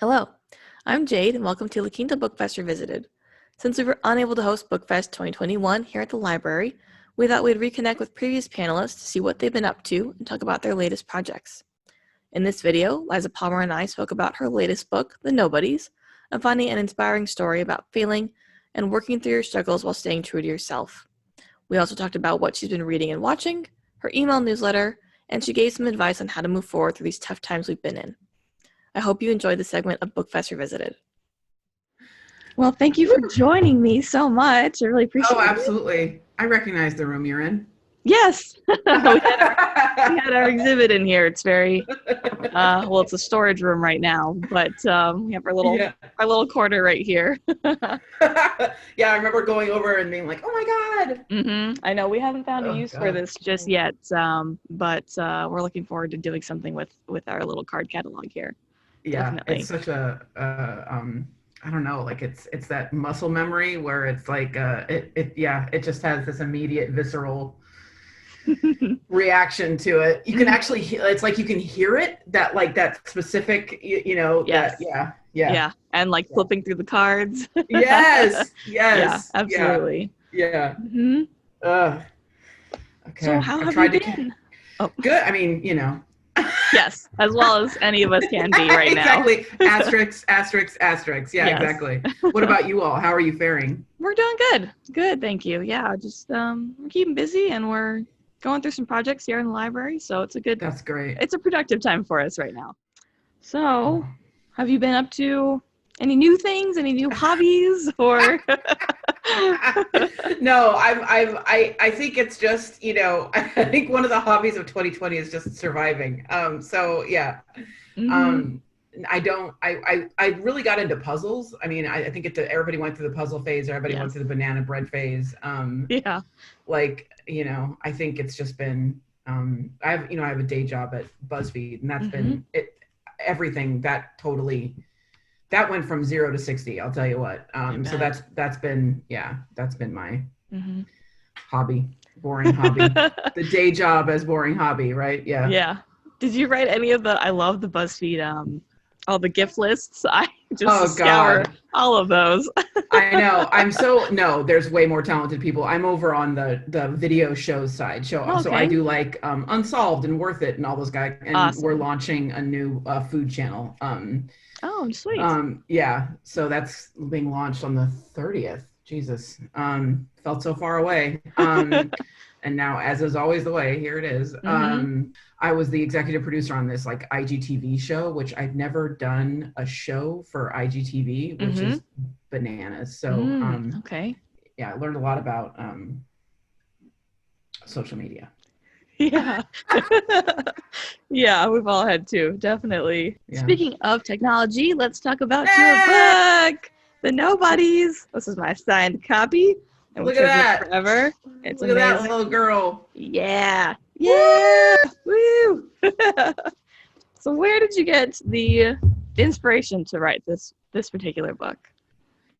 Hello, I'm Jade and welcome to La Quinta Book Fest Revisited. Since we were unable to host Book Fest 2021 here at the library, we thought we'd reconnect with previous panelists to see what they've been up to and talk about their latest projects. In this video, Liza Palmer and I spoke about her latest book, The Nobodies, and finding an inspiring story about failing and working through your struggles while staying true to yourself. We also talked about what she's been reading and watching, her email newsletter, and she gave some advice on how to move forward through these tough times we've been in. I hope you enjoyed this segment of Book Fest Revisited. Well, thank you for joining me so much. I really appreciate it. Oh, absolutely. I recognize the room you're in. Yes. we had our exhibit in here. It's very, well, it's a storage room right now, but we have our little corner right here. Yeah, I remember going over and being like, oh my God. Mm-hmm. I know we haven't found a use for this just yet, but we're looking forward to doing something with our little card catalog here. Yeah, Definitely. It's such a, I don't know, like it's that muscle memory where it's like, it just has this immediate visceral reaction to it. You can actually, it's like you can hear it, that specific, Yes. Yeah. And flipping through the cards. Yes. Yeah, absolutely. Yeah. Mm-hmm. Okay. So how have you been? Good. I mean, Yes, as well as any of us can be right now. Exactly. Asterisk. Yeah, yes. Exactly. What about you all? How are you faring? We're doing good. Good, thank you. Yeah, just we're keeping busy and we're going through some projects here in the library, so it's a good. That's great. It's a productive time for us right now. So, have you been up to any new things, any new hobbies, or? No, I think it's just, I think one of the hobbies of 2020 is just surviving. So yeah. Mm-hmm. I really got into puzzles. I mean, I think everybody went through the puzzle phase. Everybody went through the banana bread phase. Yeah. I think it's just been, I have a day job at BuzzFeed, and that's been it. Everything that went from 0 to 60. I'll tell you what. So that's been my hobby, boring hobby. The day job as boring hobby, right? Yeah. Yeah. Did you write any of I love the BuzzFeed, all the gift lists. I just scour all of those. I know. No, there's way more talented people. I'm over on the video shows side. So I do Unsolved and Worth It and all those guys. And awesome. We're launching a new food channel. Oh, sweet. Yeah. So that's being launched on the 30th. Jesus. Felt so far away. And now, as is always the way, here it is. I was the executive producer on this IGTV show, which I've never done a show for IGTV, which is bananas. So, okay. Yeah, I learned a lot about social media. Yeah. Yeah, we've all had to, definitely. Yeah. Speaking of technology, let's talk about your book, The Nobodies. This is my signed copy. Look at that. Forever. It's Look amazing. At that little girl. Yeah. Yeah. Woo. So where did you get the inspiration to write this particular book?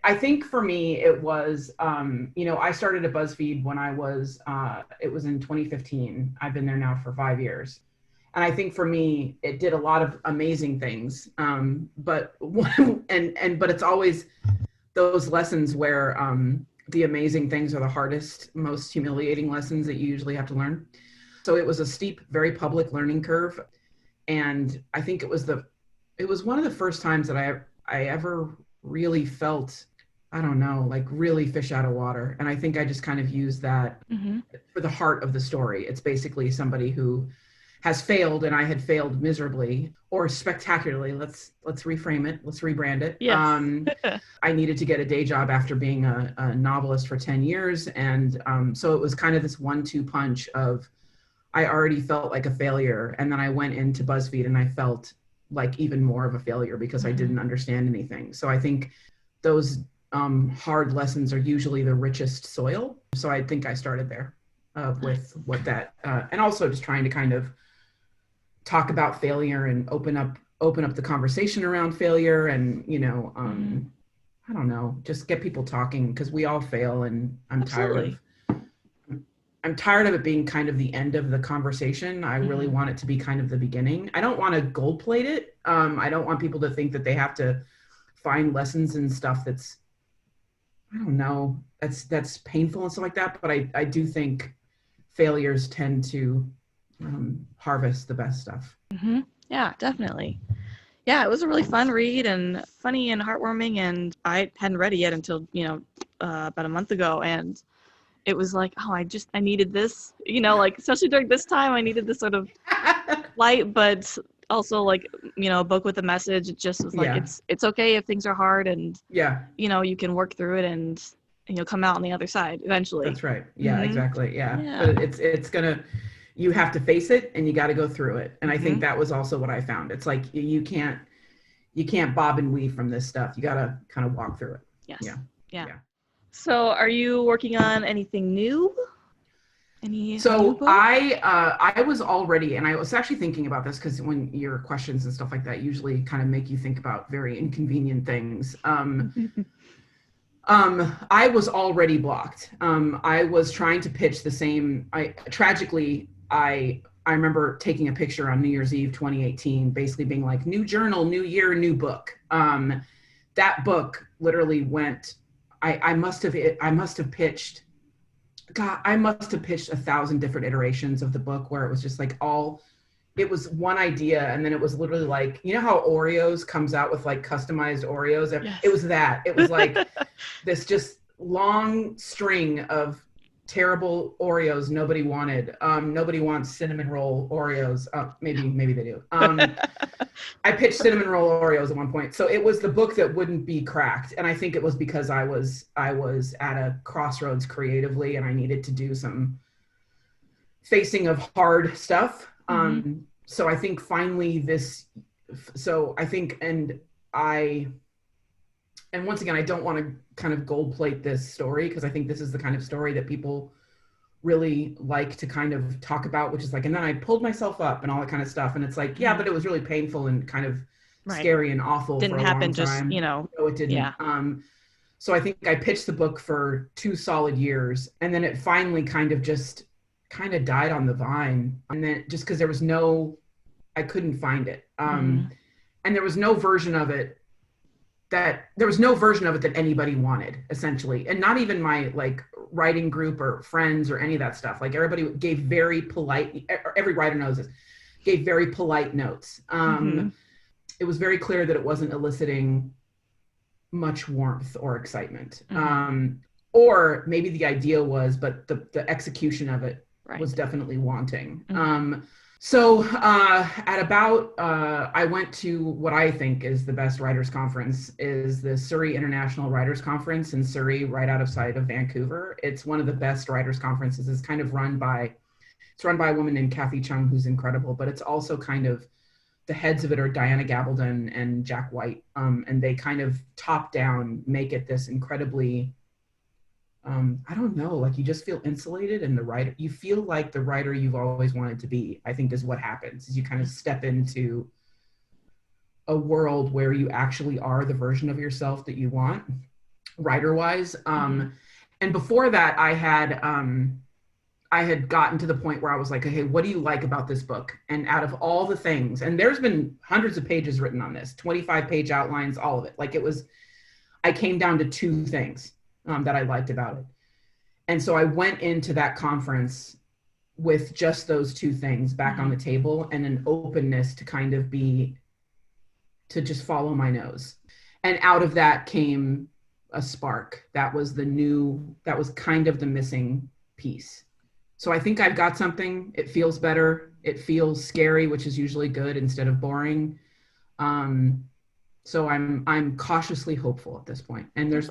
I think for me, it was, I started at BuzzFeed when it was in 2015. I've been there now for 5 years. And I think for me, it did a lot of amazing things. But it's always those lessons where, the amazing things are the hardest, most humiliating lessons that you usually have to learn. So it was a steep, very public learning curve. And I think it was one of the first times that I ever really felt, I don't know, really fish out of water. And I think I just kind of used that for the heart of the story. It's basically somebody who has failed, and I had failed miserably or spectacularly. Let's reframe it. Let's rebrand it. Yes. I needed to get a day job after being a novelist for 10 years. And so it was kind of this 1-2 punch of, I already felt like a failure. And then I went into BuzzFeed and I felt like even more of a failure because I didn't understand anything. So I think those hard lessons are usually the richest soil. So I think I started there with what that, and also just trying to kind of talk about failure and open up the conversation around failure and, I don't know, just get people talking because we all fail, and I'm tired I'm tired of it being kind of the end of the conversation. I really want it to be kind of the beginning. I don't want to gold plate it. I don't want people to think that they have to find lessons and stuff that's, I don't know, that's painful and stuff like that. But I do think failures tend to harvest the best stuff. Yeah, definitely. Yeah, it was a really fun read and funny and heartwarming, and I hadn't read it yet until, about a month ago, and it was like, oh, I needed this, like, especially during this time, I needed this sort of light, but also like, a book with a message. It just was like, Yeah. it's okay if things are hard, and, Yeah. You can work through it and you'll come out on the other side eventually. That's right. Yeah, exactly. Yeah. Yeah. But it's gonna, you have to face it and you got to go through it. And I think that was also what I found. It's like, you can't bob and weave from this stuff. You got to kind of walk through it. Yes. Yeah. So are you working on anything new? So new book? I was already, and I was actually thinking about this because when your questions and stuff like that usually kind of make you think about very inconvenient things. I was already blocked. I was trying to pitch the same. Tragically, I remember taking a picture on New Year's Eve 2018, basically being like, new journal, new year, new book. That book literally went, I must have pitched, God, I must have pitched 1,000 different iterations of the book where it was just like it was one idea. And then it was literally like, you know how Oreos comes out with like customized Oreos? Yes. It was that. It was like this just long string of terrible Oreos nobody wanted. Nobody wants cinnamon roll Oreos. Maybe they do. I pitched cinnamon roll Oreos at one point. So it was the book that wouldn't be cracked. And I think it was because I was at a crossroads creatively and I needed to do some facing of hard stuff. So I think finally and once again, I don't want to kind of gold plate this story because I think this is the kind of story that people really like to kind of talk about, which is like, and then I pulled myself up and all that kind of stuff. And it's like, yeah, but it was really painful and kind of scary and awful. Didn't for a happen long time. No, it didn't. Yeah. So I think I pitched the book for 2 solid years and then it finally kind of died on the vine. And then just because I couldn't find it. And there was no version of it that anybody wanted, essentially. And not even my like writing group or friends or any of that stuff. Like everybody gave very polite, every writer knows this, gave very polite notes. It was very clear that it wasn't eliciting much warmth or excitement. Or maybe the idea was, but the execution of it was definitely wanting. So I went to what I think is the best writers conference, is the Surrey International Writers Conference in Surrey, right outside of Vancouver. It's one of the best writers conferences. It's kind of run by a woman named Kathy Chung, who's incredible, but it's also kind of, the heads of it are Diana Gabaldon and Jack White. And they kind of top down make it this incredibly, I don't know, like you just feel insulated, and you feel like the writer you've always wanted to be, I think is what happens, is you kind of step into a world where you actually are the version of yourself that you want, writer-wise. And before that, I had gotten to the point where I was like, okay, what do you like about this book? And out of all the things, and there's been hundreds of pages written on this, 25-page outlines, all of it. Like I came down to 2 things that I liked about it. And so I went into that conference with just those 2 things back on the table and an openness to kind of to just follow my nose. And out of that came a spark. That was kind of the missing piece. So I think I've got something. It feels better. It feels scary, which is usually good instead of boring. So I'm cautiously hopeful at this point. And there's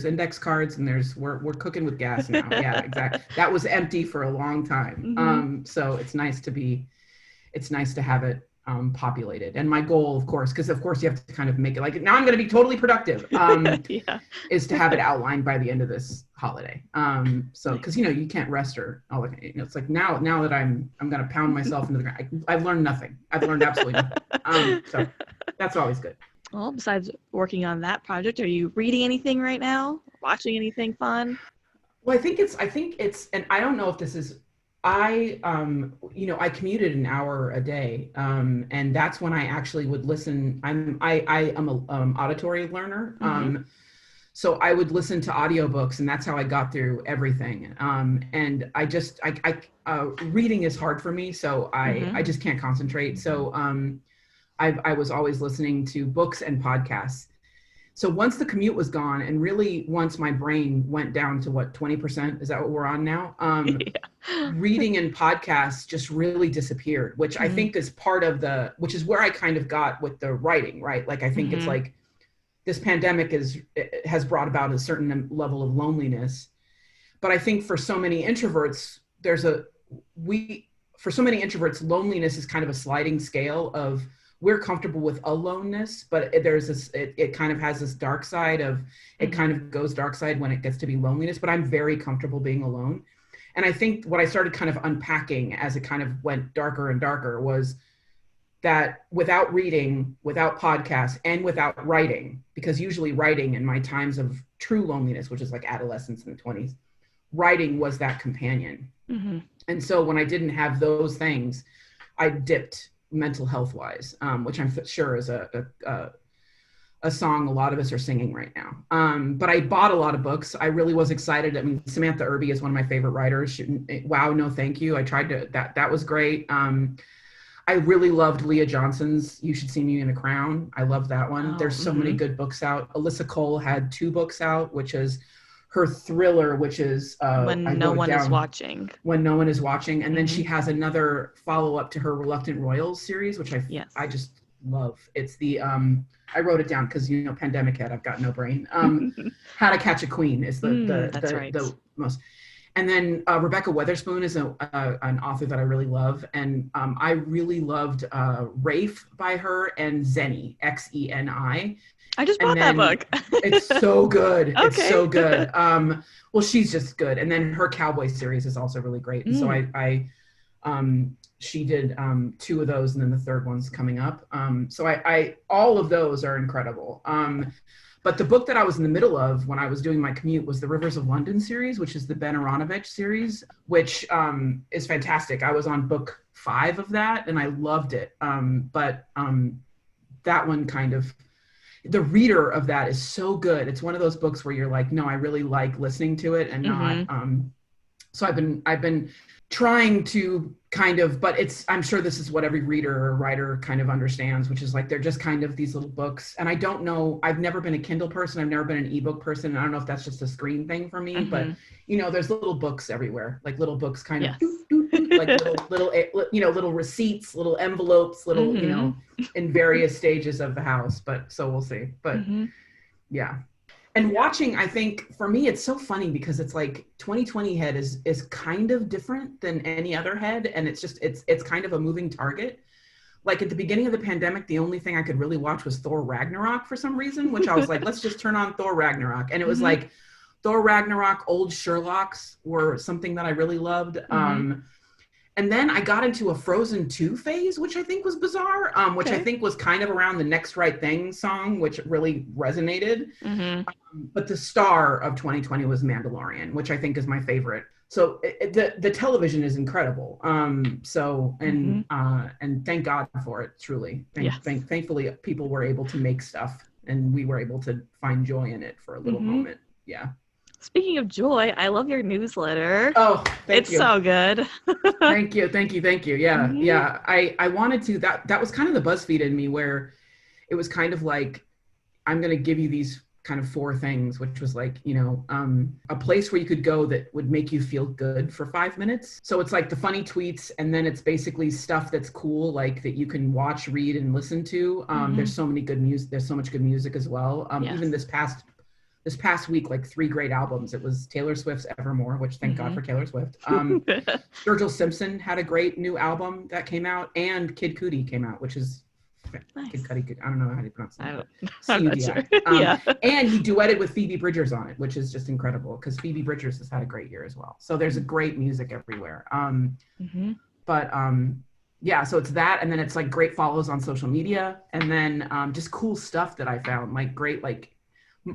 index cards and we're cooking with gas now. Yeah, exactly. That was empty for a long time. So it's nice to have it populated. And my goal, of course, because of course you have to kind of make it like, now I'm going to be totally productive, is to have it outlined by the end of this holiday. So, because you can't rest or all that. It's like now that I'm going to pound myself into the ground. I've learned nothing. I've learned absolutely nothing. So that's always good. Well, besides working on that project, are you reading anything right now? Watching anything fun? Well, I think it's, and I don't know if this is, I commuted an hour a day. And that's when I actually would listen. I am a auditory learner. So I would listen to audiobooks, and that's how I got through everything. And reading is hard for me. So I just can't concentrate. So, I was always listening to books and podcasts. So once the commute was gone, and really once my brain went down to what, 20%, is that what we're on now? Yeah. Reading and podcasts just really disappeared, which I think is part of which is where I kind of got with the writing, right? Like, I think it's like this pandemic has brought about a certain level of loneliness. But I think for so many introverts, for so many introverts, loneliness is kind of a sliding scale of, we're comfortable with aloneness, but there's this, it kind of has this dark side of, it kind of goes dark side when it gets to be loneliness, but I'm very comfortable being alone. And I think what I started kind of unpacking as it kind of went darker and darker was that without reading, without podcasts, and without writing, because usually writing in my times of true loneliness, which is like adolescence in the 20s, writing was that companion. And so when I didn't have those things, I dipped mental health wise, which I'm sure is a song a lot of us are singing right now. But I bought a lot of books. I really was excited. I mean, Samantha Irby is one of my favorite writers. Wow, no, thank you. I tried to, that was great. I really loved Leah Johnson's You Should See Me in a Crown. I love that one. There's so many good books out. Alyssa Cole had 2 books out, which is her thriller, which is When No One Is Watching. When No One Is Watching. And then she has another follow-up to her Reluctant Royals series, which I just love. It's the I wrote it down because, you know, pandemic head, I've got no brain. How to Catch a Queen is the most. And then Rebecca Weatherspoon is an author that I really love. And I really loved Rafe by her, and Xeni, Xeni. I just bought that book. It's so good. Okay. It's so good. Well, she's just good. And then her Cowboy series is also really great. And so she did 2 of those, and then the third one's coming up. So I all of those are incredible. But the book that I was in the middle of when I was doing my commute was the Rivers of London series, which is the Ben Aronovich series, which is fantastic. I was on book 5 of that, and I loved it. But that one kind of, the reader of that is so good. It's one of those books where you're like, no, I really like listening to it and not. So I've been trying to kind of, but I'm sure this is what every reader or writer kind of understands, which is like, they're just kind of these little books. And I don't know, I've never been a Kindle person. I've never been an ebook person. And I don't know if that's just a screen thing for me, but you know, there's little books everywhere, like little books kind of like little receipts, little envelopes, little, you know, in various stages of the house. But so we'll see. But yeah. And watching, I think for me, it's so funny because it's like 2020 head is kind of different than any other head. And it's just, it's kind of a moving target. Like at the beginning of the pandemic, the only thing I could really watch was Thor Ragnarok for some reason, which I was like, let's just turn on Thor Ragnarok. And it was like Thor Ragnarok, old Sherlocks were something that I really loved. And then I got into a Frozen 2 phase, which I think was bizarre, which I think was kind of around the Next Right Thing song, which really resonated. But the star of 2020 was Mandalorian, which I think is my favorite. So the television is incredible. And thank God for it, truly. Thankfully, people were able to make stuff, and we were able to find joy in it for a little moment. Yeah. Speaking of joy, I love your newsletter. Oh, thank you. It's so good. Thank you. Yeah. Yeah. I wanted to, that was kind of the BuzzFeed in me, where it was kind of like, I'm going to give you these kind of 4 things, which was like, you know, a place where you could go that would make you feel good for 5 minutes. So it's like the funny tweets, and then it's basically stuff that's cool, like that you can watch, read, and listen to. There's so many good music. There's so much good music as well. Even this past week, like 3 great albums. It was Taylor Swift's Evermore, which thank God for Taylor Swift. Sturgill Simpson had a great new album that came out, and Kid Cudi came out, which is nice. Kid Cudi. I don't know how to pronounce it. I'm not sure. And he duetted with Phoebe Bridgers on it, which is just incredible because Phoebe Bridgers has had a great year as well. So there's a great music everywhere. Yeah, so it's that, and then it's like great follows on social media, and then just cool stuff that I found, like great, like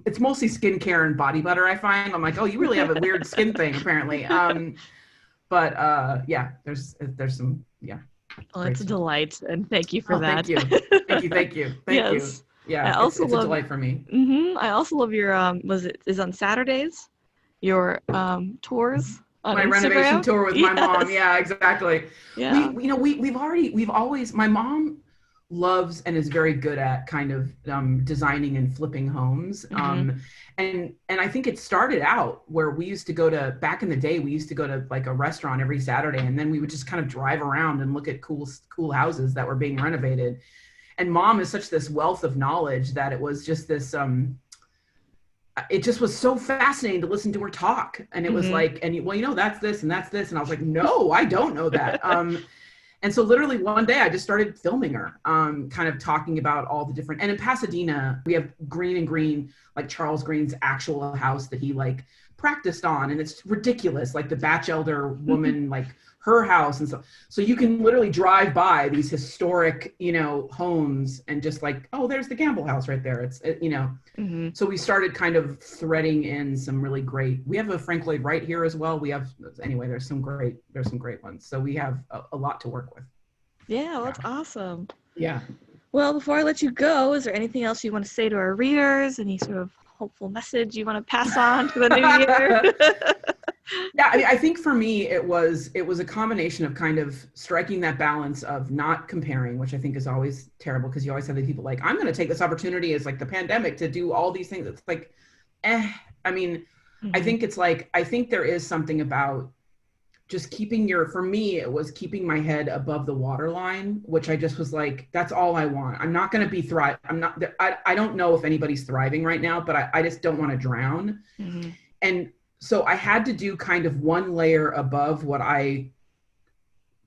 it's mostly skincare and body butter, I find. I'm like, oh, you really have a weird skin thing, apparently. But yeah, there's some, yeah. Well, it's a delight, and thank you for that. Thank you. Thank you. Yes. Yeah, I also it's a delight for me. I also love your is on Saturdays, your tours on My Instagram. renovation tour with my mom. Yeah, exactly. Yeah. We've always, my mom loves and is very good at kind of designing and flipping homes. And I think it started out where we used to go to, back in the day, we used to go to like a restaurant every Saturday, and then we would just kind of drive around and look at cool houses that were being renovated. And mom is such this wealth of knowledge that it was just this it just was so fascinating to listen to her talk. And it was like, and well, you know, that's this and that's this. And I was like, no, I don't know that. And so literally one day I just started filming her, kind of talking about all the different, and in Pasadena, we have Green and Green, like Charles Green's actual house that he like practiced on. And it's ridiculous. Like the Batchelder woman, like her house and stuff. So you can literally drive by these historic, you know, homes and just like, oh, there's the Gamble house right there. You know, so we started kind of threading in some really great, we have a Frank Lloyd Wright here as well. We have, anyway, there's some great ones. So we have a lot to work with. Yeah, well, that's awesome. Yeah. Well, before I let you go, is there anything else you want to say to our readers? Any sort of hopeful message you want to pass on to the new year? Yeah, I mean, I think for me, it was a combination of kind of striking that balance of not comparing, which I think is always terrible, because you always have the people like, I'm going to take this opportunity as like the pandemic to do all these things. It's like, I mean, I think it's like, I think there is something about just keeping for me, it was keeping my head above the waterline, which I just was like, that's all I want. I'm not going to be I don't know if anybody's thriving right now, but I just don't want to drown. And so I had to do kind of one layer above what I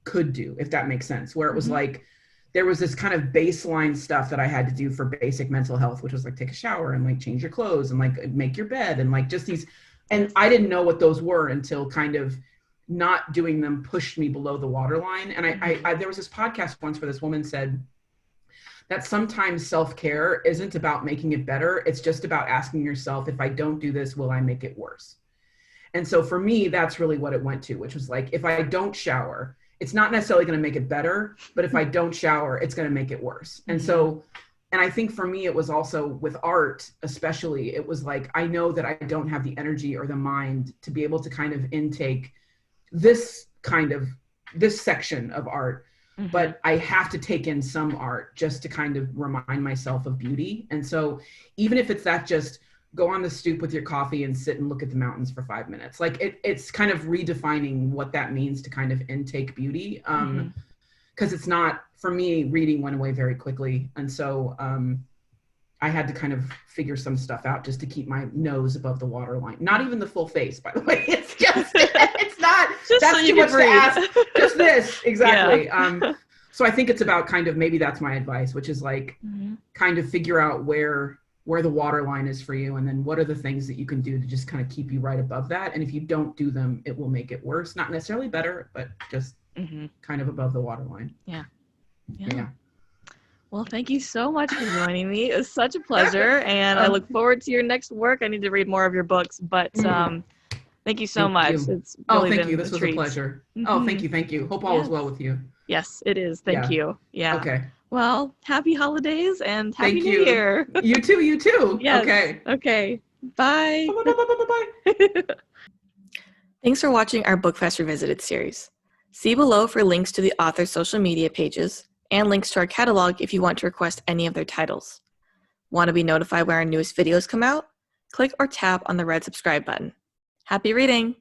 could do, if that makes sense, where it was like, there was this kind of baseline stuff that I had to do for basic mental health, which was like take a shower and like change your clothes and like make your bed and like just these, and I didn't know what those were until kind of not doing them pushed me below the waterline. And I there was this podcast once where this woman said that sometimes self-care isn't about making it better. It's just about asking yourself, if I don't do this, will I make it worse? And so for me, that's really what it went to, which was like, if I don't shower, it's not necessarily going to make it better, but if I don't shower, it's going to make it worse. And so, and I think for me, it was also with art, especially, it was like, I know that I don't have the energy or the mind to be able to kind of intake this section of art, but I have to take in some art just to kind of remind myself of beauty. And so even if it's that, just go on the stoop with your coffee and sit and look at the mountains for 5 minutes. Like it's kind of redefining what that means to kind of intake beauty. Because it's not, for me, reading went away very quickly. And so I had to kind of figure some stuff out just to keep my nose above the waterline. Not even the full face, by the way. It's just, it's not, just that's so too much to breathe. ask. Just this, exactly. Yeah. So I think it's about kind of, maybe that's my advice, which is like, kind of figure out where the water line is for you, and then what are the things that you can do to just kind of keep you right above that. And if you don't do them, it will make it worse. Not necessarily better, but just kind of above the water line. Yeah. Well, thank you so much for joining me. It was such a pleasure, and I look forward to your next work. I need to read more of your books, but thank you so much. It's really thank been you. This was a pleasure. Oh, thank you. Hope all is well with you. Yes, it is. Thank you. Yeah. Okay. Well, happy holidays and happy Thank New Year. You too. Yes. Okay. Bye. Bye. Thanks for watching our BookFest Revisited series. See below for links to the author's social media pages and links to our catalog if you want to request any of their titles. Want to be notified when our newest videos come out? Click or tap on the red subscribe button. Happy reading!